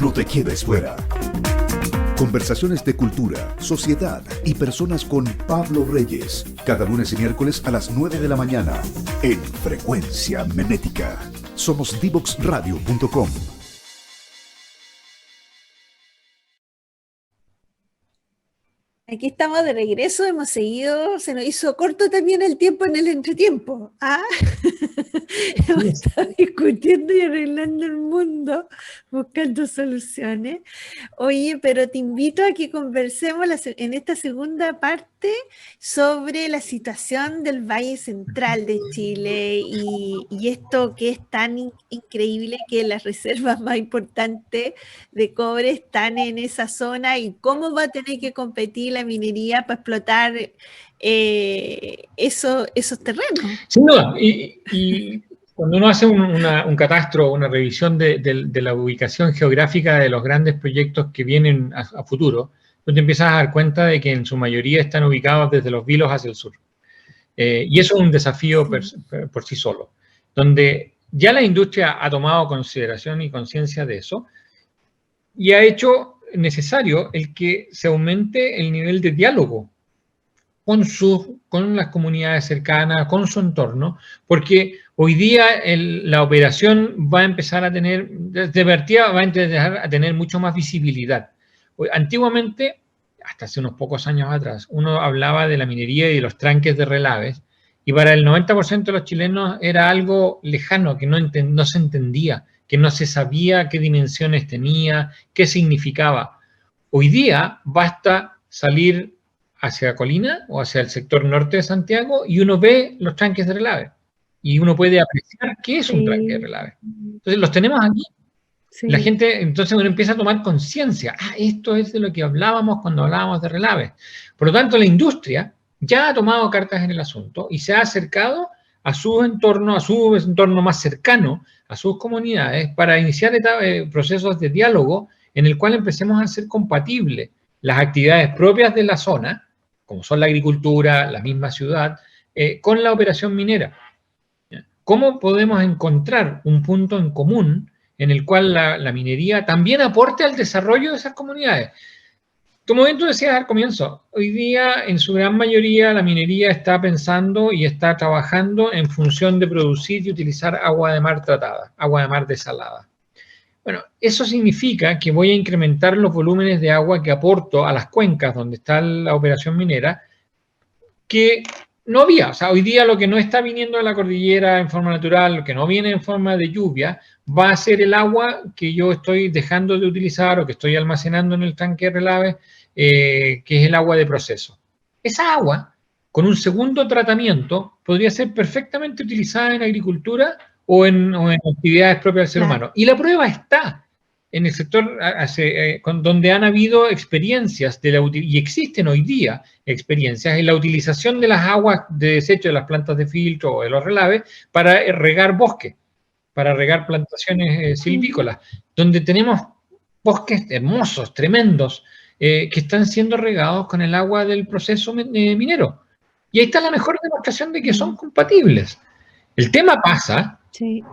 No te quedes fuera. Conversaciones de cultura, sociedad y personas con Pablo Reyes. Cada lunes y miércoles a las 9 de la mañana en Frecuencia Memética. Somos divoxradio.com. Aquí estamos de regreso, hemos seguido, se nos hizo corto también el tiempo en el entretiempo. ¿Ah? Hemos estado discutiendo y arreglando el mundo, buscando soluciones. Oye, pero te invito a que conversemos en esta segunda parte sobre la situación del Valle Central de Chile y esto que es tan increíble, que las reservas más importantes de cobre están en esa zona y cómo va a tener que competir la minería para explotar esos terrenos. Sin duda, y cuando uno hace un catastro, una revisión de la ubicación geográfica de los grandes proyectos que vienen a futuro, tú te empiezas a dar cuenta de que en su mayoría están ubicados desde los Vilos hacia el sur. Y eso es un desafío por sí solo, donde ya la industria ha tomado consideración y conciencia de eso y ha hecho necesario el que se aumente el nivel de diálogo con las comunidades cercanas, con su entorno, porque hoy día la operación va a empezar a tener, de partida va a empezar a tener mucho más visibilidad. Antiguamente, hasta hace unos pocos años atrás, uno hablaba de la minería y de los tranques de relaves, y para el 90% de los chilenos era algo lejano, que no se entendía, que no se sabía qué dimensiones tenía, qué significaba. Hoy día basta salir hacia Colina o hacia el sector norte de Santiago y uno ve los tranques de relave y uno puede apreciar qué es un tranque de relave. Entonces los tenemos aquí. Sí. La gente, entonces uno empieza a tomar conciencia. Esto es de lo que hablábamos cuando hablábamos de relave. Por lo tanto, la industria ya ha tomado cartas en el asunto y se ha acercado a su entorno más cercano, a sus comunidades, para iniciar procesos de diálogo en el cual empecemos a hacer compatibles las actividades propias de la zona, como son la agricultura, la misma ciudad, con la operación minera. ¿Cómo podemos encontrar un punto en común en el cual la minería también aporte al desarrollo de esas comunidades? Como bien tú decías al comienzo, hoy día en su gran mayoría la minería está pensando y está trabajando en función de producir y utilizar agua de mar tratada, agua de mar desalada. Bueno, eso significa que voy a incrementar los volúmenes de agua que aporto a las cuencas donde está la operación minera, que no había. O sea, hoy día lo que no está viniendo de la cordillera en forma natural, lo que no viene en forma de lluvia, va a ser el agua que yo estoy dejando de utilizar o que estoy almacenando en el tanque de relave, que es el agua de proceso. Esa agua, con un segundo tratamiento, podría ser perfectamente utilizada en agricultura o en actividades propias del ser humano. Y la prueba está en el sector donde han habido experiencias y existen hoy día experiencias en la utilización de las aguas de desecho de las plantas de filtro o de los relaves para regar bosques, para regar plantaciones silvícolas, donde tenemos bosques hermosos, tremendos, que están siendo regados con el agua del proceso minero. Y ahí está la mejor demostración de que son compatibles. El tema pasa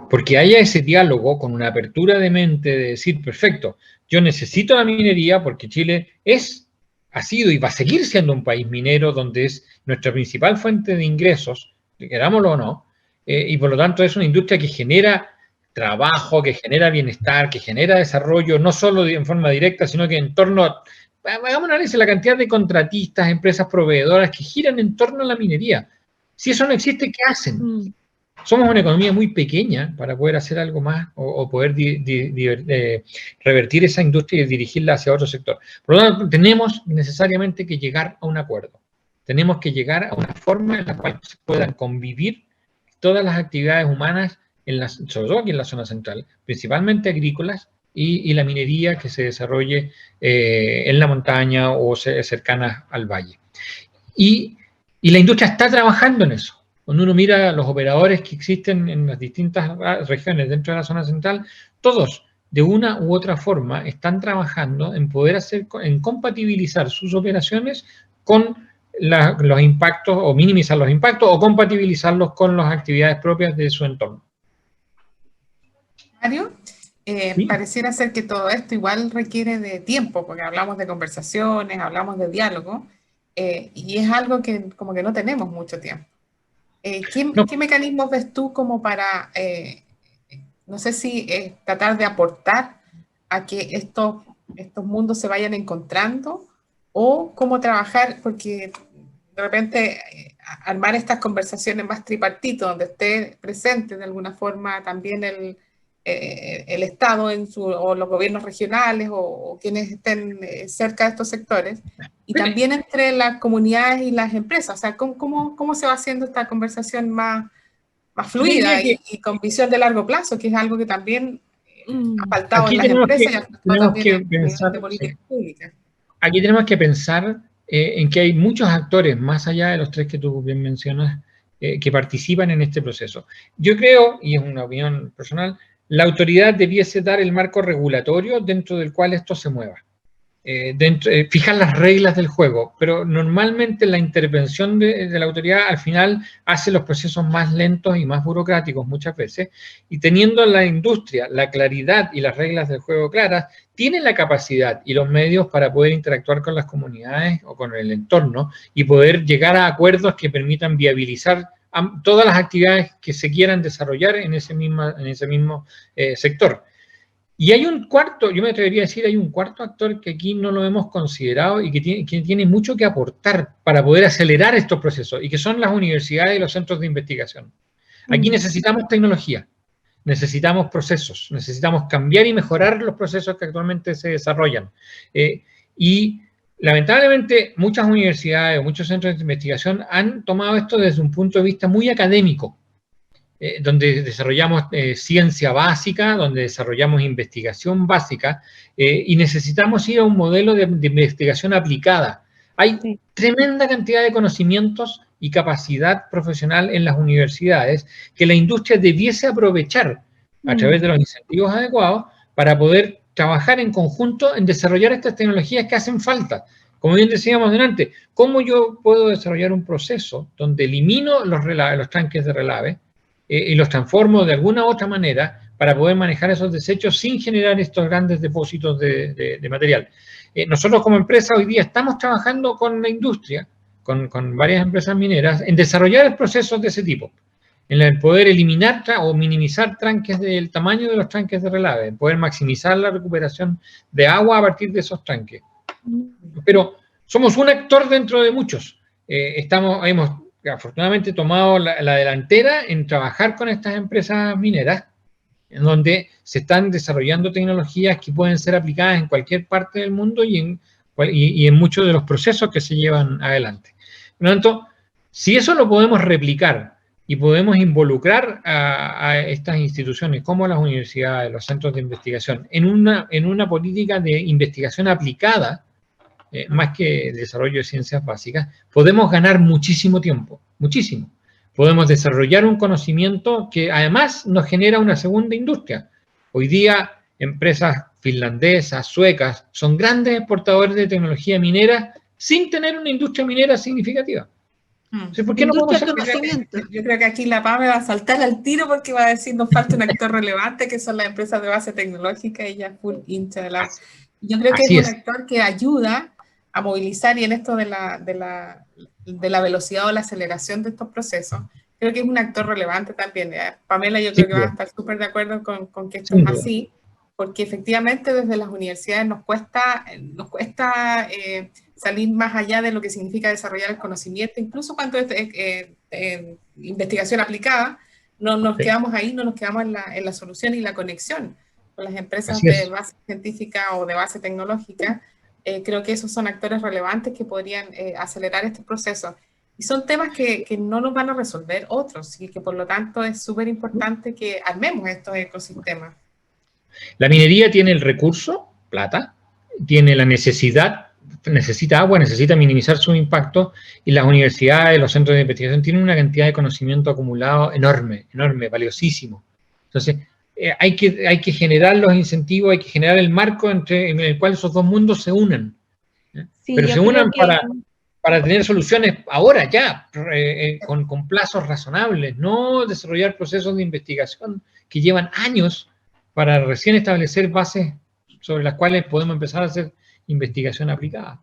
porque haya ese diálogo con una apertura de mente de decir, perfecto, yo necesito la minería porque Chile ha sido y va a seguir siendo un país minero donde es nuestra principal fuente de ingresos, querámoslo o no, y por lo tanto es una industria que genera trabajo, que genera bienestar, que genera desarrollo, no solo en forma directa, sino que en torno a, hagamos un análisis de la cantidad de contratistas, empresas proveedoras que giran en torno a la minería. Si eso no existe, ¿qué hacen? Somos una economía muy pequeña para poder hacer algo más o poder revertir esa industria y dirigirla hacia otro sector. Por lo tanto, tenemos necesariamente que llegar a un acuerdo. Tenemos que llegar a una forma en la cual se puedan convivir todas las actividades humanas, sobre todo aquí en la zona central, principalmente agrícolas, y la minería que se desarrolle en la montaña o cercanas al valle. Y la industria está trabajando en eso. Cuando uno mira los operadores que existen en las distintas regiones dentro de la zona central, todos de una u otra forma están trabajando en poder en compatibilizar sus operaciones con los impactos o minimizar los impactos o compatibilizarlos con las actividades propias de su entorno. Mario, Sí. pareciera ser que todo esto igual requiere de tiempo, porque hablamos de conversaciones, hablamos de diálogo, y es algo que como que no tenemos mucho tiempo. No, ¿Qué mecanismos ves tú como para, no sé si tratar de aportar a que estos mundos se vayan encontrando, o cómo trabajar, porque de repente armar estas conversaciones más tripartito, donde esté presente de alguna forma también el Estado o los gobiernos regionales o quienes estén cerca de estos sectores, y también entre las comunidades y las empresas. O sea, ¿cómo se va haciendo esta conversación más fluida y con visión de largo plazo, que es algo que también ha faltado en aquí las empresas y ha faltado tenemos también que en pensar, de políticas públicas? aquí tenemos que pensar en que hay muchos actores, más allá de los tres que tú bien mencionas, que participan en este proceso. Yo creo, y es una opinión personal, la autoridad debiese dar el marco regulatorio dentro del cual esto se mueva. Fijar las reglas del juego, pero normalmente la intervención de la autoridad al final hace los procesos más lentos y más burocráticos muchas veces, y teniendo la industria la claridad y las reglas del juego claras, tiene la capacidad y los medios para poder interactuar con las comunidades o con el entorno y poder llegar a acuerdos que permitan viabilizar todas las actividades que se quieran desarrollar en ese mismo sector. Y hay un cuarto, yo me atrevería a decir, hay un cuarto actor que aquí no lo hemos considerado y que tiene mucho que aportar para poder acelerar estos procesos, y que son las universidades y los centros de investigación. Aquí necesitamos tecnología, necesitamos procesos, necesitamos cambiar y mejorar los procesos que actualmente se desarrollan. Y lamentablemente muchas universidades, muchos centros de investigación han tomado esto desde un punto de vista muy académico, donde desarrollamos ciencia básica, donde desarrollamos investigación básica, y necesitamos ir a un modelo de investigación aplicada. Hay tremenda cantidad de conocimientos y capacidad profesional en las universidades que la industria debiese aprovechar a través de los incentivos adecuados para poder trabajar en conjunto en desarrollar estas tecnologías que hacen falta. Como bien decíamos delante, ¿cómo yo puedo desarrollar un proceso donde elimino los tanques de relave y los transformo de alguna u otra manera para poder manejar esos desechos sin generar estos grandes depósitos de material? Nosotros como empresa hoy día estamos trabajando con la industria, con varias empresas mineras, en desarrollar procesos de ese tipo, en el poder eliminar o minimizar tranques del tamaño de los tranques de relave, en poder maximizar la recuperación de agua a partir de esos tranques. Pero somos un actor dentro de muchos. Hemos afortunadamente tomado la delantera en trabajar con estas empresas mineras, en donde se están desarrollando tecnologías que pueden ser aplicadas en cualquier parte del mundo y en muchos de los procesos que se llevan adelante. Por lo tanto, si eso lo podemos replicar y podemos involucrar a estas instituciones como las universidades, los centros de investigación, en una política de investigación aplicada, más que desarrollo de ciencias básicas, podemos ganar muchísimo tiempo, muchísimo. Podemos desarrollar un conocimiento que además nos genera una segunda industria. Hoy día, empresas finlandesas, suecas, son grandes exportadores de tecnología minera sin tener una industria minera significativa. Entonces, ¿por qué no podemos hacer? Yo creo que aquí la PAME va a saltar al tiro porque va a decir, nos falta un actor relevante, que son las empresas de base tecnológica, y ya full hincha de la... Yo creo que es un actor que ayuda a movilizar, y en esto de la velocidad o la aceleración de estos procesos, creo que es un actor relevante también. Pamela, yo creo que va a estar súper de acuerdo con que esto es así, porque efectivamente desde las universidades nos cuesta salir más allá de lo que significa desarrollar el conocimiento, incluso cuando es investigación aplicada, no nos quedamos ahí, no nos quedamos en la solución y la conexión con las empresas de base científica o de base tecnológica. Creo que esos son actores relevantes que podrían acelerar este proceso. Y son temas que no nos van a resolver otros, y que por lo tanto es súper importante que armemos estos ecosistemas. La minería tiene el recurso, plata, tiene la necesita agua, necesita minimizar su impacto, y las universidades, los centros de investigación tienen una cantidad de conocimiento acumulado enorme, valiosísimo. Entonces, hay que generar los incentivos, hay que generar el marco en el cual esos dos mundos se unan. Sí, pero se unan para tener soluciones ahora, ya, con plazos razonables, no desarrollar procesos de investigación que llevan años para recién establecer bases sobre las cuales podemos empezar a hacer investigación aplicada.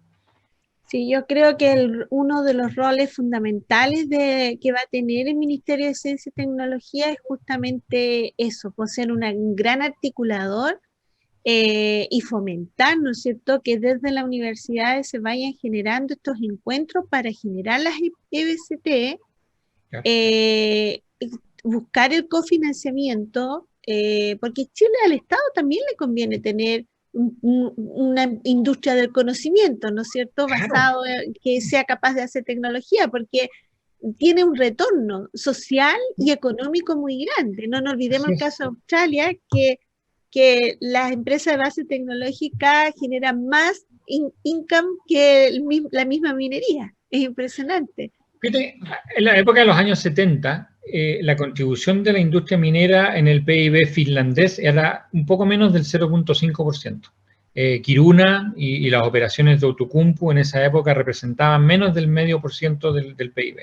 Sí, yo creo que uno de los roles fundamentales que va a tener el Ministerio de Ciencia y Tecnología es justamente eso, pues ser un gran articulador y fomentar, ¿no es cierto?, que desde las universidades se vayan generando estos encuentros para generar las EBCT, Claro. Buscar el cofinanciamiento, porque Chile al Estado también le conviene tener una industria del conocimiento, ¿no es cierto?, Claro. basado en que sea capaz de hacer tecnología, porque tiene un retorno social y económico muy grande. No nos olvidemos el caso de Australia, que las empresas de base tecnológica generan más income que la misma minería. Es impresionante. Fíjate, en la época de los años 70, la contribución de la industria minera en el PIB finlandés era un poco menos del 0.5%. Kiruna y las operaciones de Outokumpu en esa época representaban menos del 0,5% del PIB.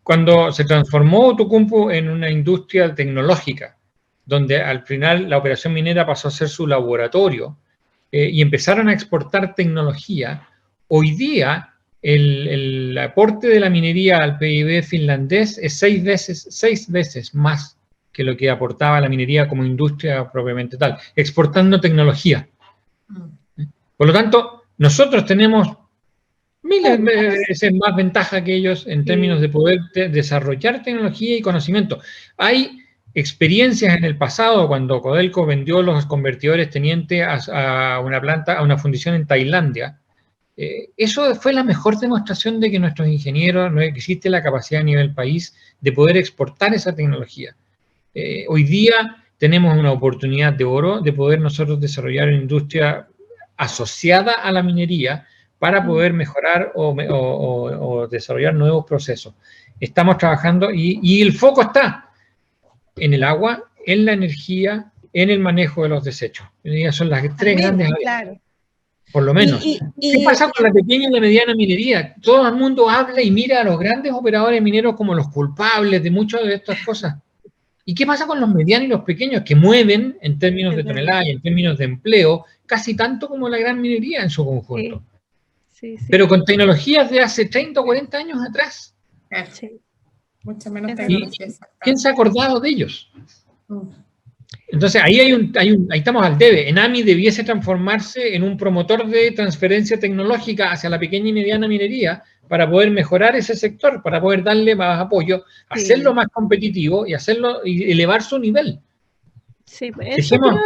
Cuando se transformó Outokumpu en una industria tecnológica, donde al final la operación minera pasó a ser su laboratorio y empezaron a exportar tecnología, hoy día el aporte de la minería al PIB finlandés es 6 veces más que lo que aportaba la minería como industria propiamente tal, exportando tecnología. Por lo tanto, nosotros tenemos miles de veces más ventaja que ellos en términos de poder desarrollar tecnología y conocimiento. Hay experiencias en el pasado cuando Codelco vendió los convertidores Teniente a una planta, a una fundición en Tailandia. Eso fue la mejor demostración de que nuestros ingenieros, no existe la capacidad a nivel país de poder exportar esa tecnología. Hoy día tenemos una oportunidad de oro de poder nosotros desarrollar una industria asociada a la minería para poder mejorar o desarrollar nuevos procesos. Estamos trabajando y el foco está en el agua, en la energía, en el manejo de los desechos. Esas son las tres grandes áreas. Claro. Por lo menos. ¿Qué pasa con la pequeña y la mediana minería? Todo el mundo habla y mira a los grandes operadores mineros como los culpables de muchas de estas cosas. ¿Y qué pasa con los medianos y los pequeños que mueven en términos de toneladas y en términos de empleo casi tanto como la gran minería en su conjunto? Sí, pero con tecnologías de hace 30 o 40 años atrás. Sí. Mucha menos tecnología. ¿Quién se ha acordado de ellos? Entonces, ahí estamos al debe. ENAMI debiese transformarse en un promotor de transferencia tecnológica hacia la pequeña y mediana minería para poder mejorar ese sector, para poder darle más apoyo, hacerlo más competitivo y elevar su nivel. Sí, eso creo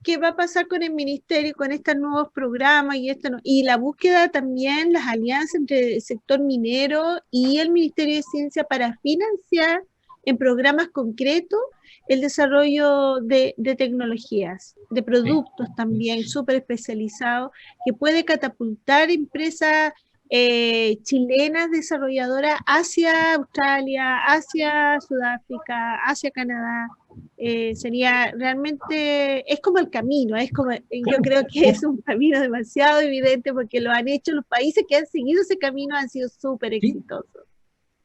que va a pasar con el ministerio, con estos nuevos programas y la búsqueda también, las alianzas entre el sector minero y el Ministerio de Ciencia para financiar en programas concretos el desarrollo de tecnologías, de productos también súper especializados, que puede catapultar empresas chilenas desarrolladoras hacia Australia, hacia Sudáfrica, hacia Canadá. Sería realmente, es como el camino, yo creo que es un camino demasiado evidente porque lo han hecho los países que han seguido ese camino, han sido súper exitosos.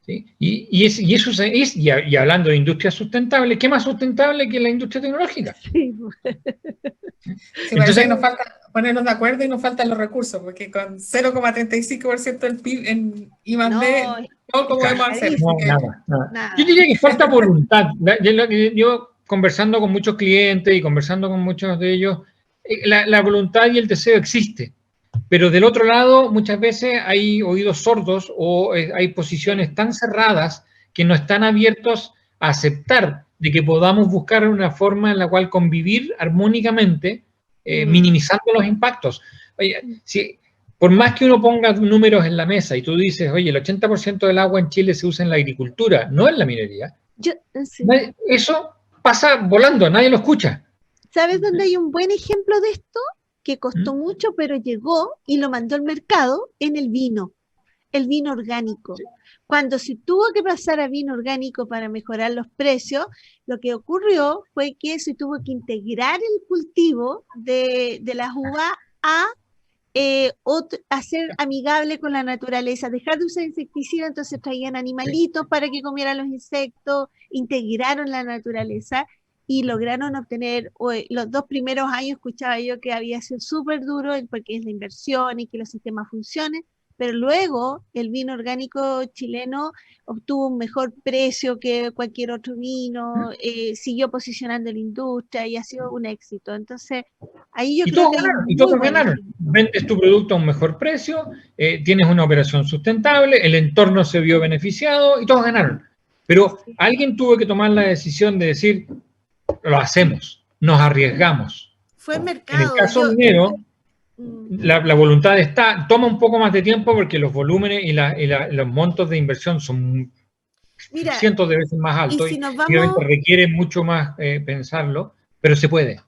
¿Sí? Y hablando de industria sustentable, ¿qué más sustentable que la industria tecnológica? Sí. Entonces, nos falta ponernos de acuerdo y nos faltan los recursos, porque con 0,35% del PIB en I+D, ¿cómo podemos hacer? Nada. Yo diría que falta voluntad. Yo conversando con muchos clientes y conversando con muchos de ellos, la voluntad y el deseo existe. Pero del otro lado, muchas veces hay oídos sordos o hay posiciones tan cerradas que no están abiertos a aceptar de que podamos buscar una forma en la cual convivir armónicamente, minimizando los impactos. Oye, por más que uno ponga números en la mesa y tú dices, oye, el 80% del agua en Chile se usa en la agricultura, no en la minería, eso pasa volando, nadie lo escucha. ¿Sabes dónde hay un buen ejemplo de esto? Que costó mucho, pero llegó y lo mandó al mercado en el vino orgánico. Sí. Cuando se tuvo que pasar a vino orgánico para mejorar los precios, lo que ocurrió fue que se tuvo que integrar el cultivo de las uvas a ser amigable con la naturaleza, dejar de usar insecticidas, entonces traían animalitos para que comieran los insectos, integraron la naturaleza. y lograron obtener, los 2 primeros años escuchaba yo que había sido súper duro porque es la inversión y que los sistemas funcionen, pero luego el vino orgánico chileno obtuvo un mejor precio que cualquier otro vino, siguió posicionando la industria y ha sido un éxito. Entonces, ahí yo creo que hay Y muy todos buen ganaron. ejemplo. Vendes tu producto a un mejor precio, tienes una operación sustentable, el entorno se vio beneficiado y todos ganaron. Pero alguien tuvo que tomar la decisión de decir, lo hacemos, nos arriesgamos. Fue el En el mercado. caso minero, Mm, la voluntad está, toma un poco más de tiempo porque los volúmenes y los montos de inversión son Mira, cientos de veces más y altos si y nos obviamente vamos, requiere mucho más pensarlo, pero se puede.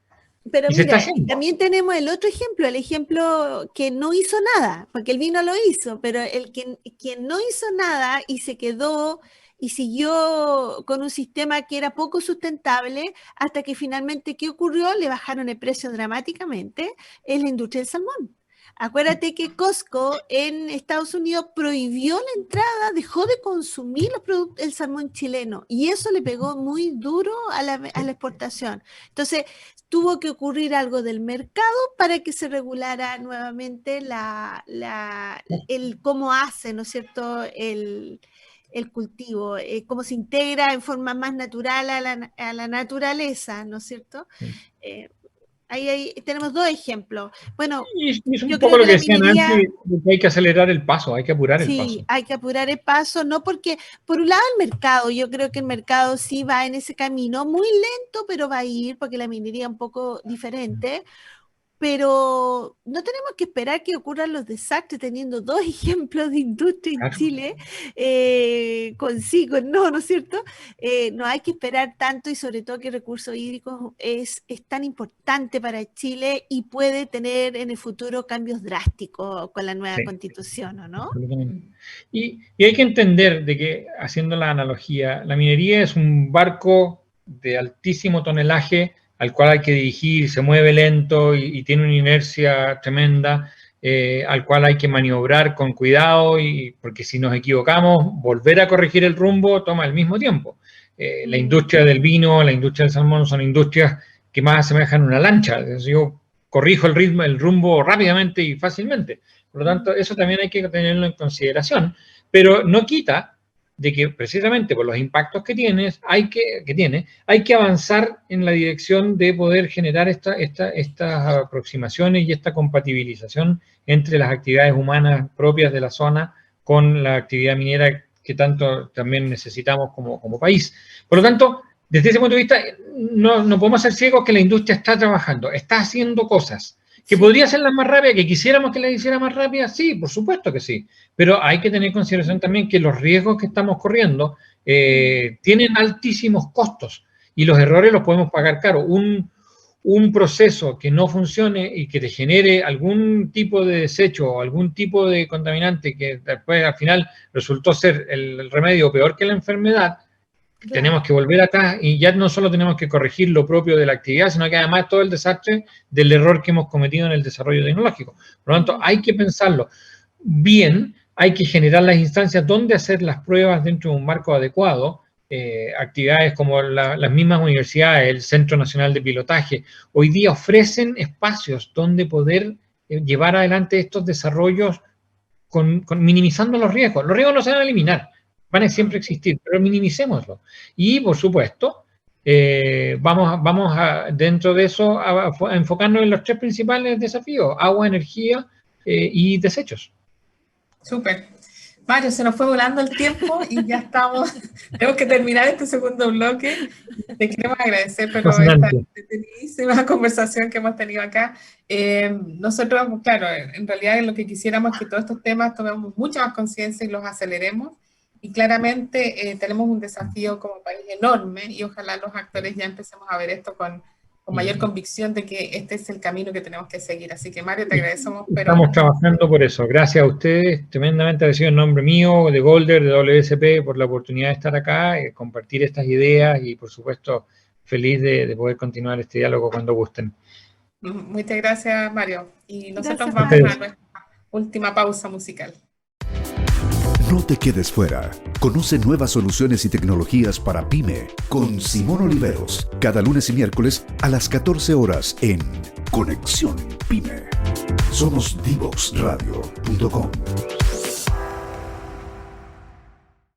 pero Y se está mira, haciendo. también tenemos el otro ejemplo, el ejemplo que no hizo nada, porque el vino lo hizo, pero quien no hizo nada y se quedó y siguió con un sistema que era poco sustentable, hasta que finalmente, ¿qué ocurrió? Le bajaron el precio dramáticamente, es la industria del salmón. Acuérdate que Costco en Estados Unidos prohibió la entrada, dejó de consumir el salmón chileno, y eso le pegó muy duro a la exportación. Entonces, tuvo que ocurrir algo del mercado para que se regulara nuevamente el cómo hace, ¿no es cierto?, el cultivo, cómo se integra en forma más natural a la naturaleza, ¿no es cierto? Ahí tenemos 2 ejemplos. Bueno, Y es un yo poco creo lo que que la decían minería, antes, de que hay que acelerar el paso, hay que apurar el paso. sí, hay que apurar el paso, no porque, por un lado el mercado, yo creo que el mercado sí va en ese camino, muy lento, pero va a ir, porque la minería es un poco diferente, pero no tenemos que esperar que ocurran los desastres, teniendo 2 ejemplos de industria en Claro. Chile, con sí, con no, ¿no es cierto? No hay que esperar tanto, y sobre todo que el recurso hídrico es tan importante para Chile y puede tener en el futuro cambios drásticos con la nueva Sí. constitución, ¿o no? Y hay que entender de que, haciendo la analogía, la minería es un barco de altísimo tonelaje al cual hay que dirigir, se mueve lento y tiene una inercia tremenda, al cual hay que maniobrar con cuidado, porque si nos equivocamos, volver a corregir el rumbo toma el mismo tiempo. La industria del vino, la industria del salmón son industrias que más asemejan una lancha. Yo corrijo el rumbo rápidamente y fácilmente. Por lo tanto, eso también hay que tenerlo en consideración, pero no quita de que precisamente por los impactos que tiene, hay que avanzar en la dirección de poder generar estas aproximaciones y esta compatibilización entre las actividades humanas propias de la zona con la actividad minera que tanto también necesitamos como país. Por lo tanto, desde ese punto de vista, no podemos ser ciegos que la industria está trabajando, está haciendo cosas. ¿Que podría hacerlas más rápidas? ¿Que quisiéramos que las hiciera más rápidas? Sí, por supuesto que sí. Pero hay que tener en consideración también que los riesgos que estamos corriendo tienen altísimos costos y los errores los podemos pagar caro. Un proceso que no funcione y que te genere algún tipo de desecho o algún tipo de contaminante que después al final resultó ser el remedio peor que la enfermedad, claro. Tenemos que volver atrás y ya no solo tenemos que corregir lo propio de la actividad, sino que además todo el desastre del error que hemos cometido en el desarrollo tecnológico. Por lo tanto, hay que pensarlo bien, hay que generar las instancias donde hacer las pruebas dentro de un marco adecuado, actividades como las mismas universidades, el Centro Nacional de Pilotaje, hoy día ofrecen espacios donde poder llevar adelante estos desarrollos minimizando los riesgos. Los riesgos no se van a eliminar, van a siempre existir, pero minimicémoslo. Y, por supuesto, vamos a, dentro de eso, a enfocarnos en los 3 principales desafíos: agua, energía y desechos. Súper. Mario, se nos fue volando el tiempo y ya estamos, tenemos que terminar este segundo bloque. Te queremos agradecer por esta entretenidísima conversación que hemos tenido acá. Nosotros, claro, en realidad lo que quisiéramos es que todos estos temas tomemos mucha más conciencia y los aceleremos. Y claramente tenemos un desafío como país enorme y ojalá los actores ya empecemos a ver esto con mayor convicción de que este es el camino que tenemos que seguir. Así que, Mario, te agradecemos. Estamos trabajando por eso. Gracias a ustedes, tremendamente agradecido en nombre mío, de Golder, de WSP, por la oportunidad de estar acá, compartir estas ideas y, por supuesto, feliz de poder continuar este diálogo cuando gusten. Muchas gracias, Mario. Y nosotros Gracias, vamos a nuestra última pausa musical. No te quedes fuera. Conoce nuevas soluciones y tecnologías para PYME con Simón Oliveros, cada lunes y miércoles a las 14 horas en Conexión PYME. Somos Divoxradio.com.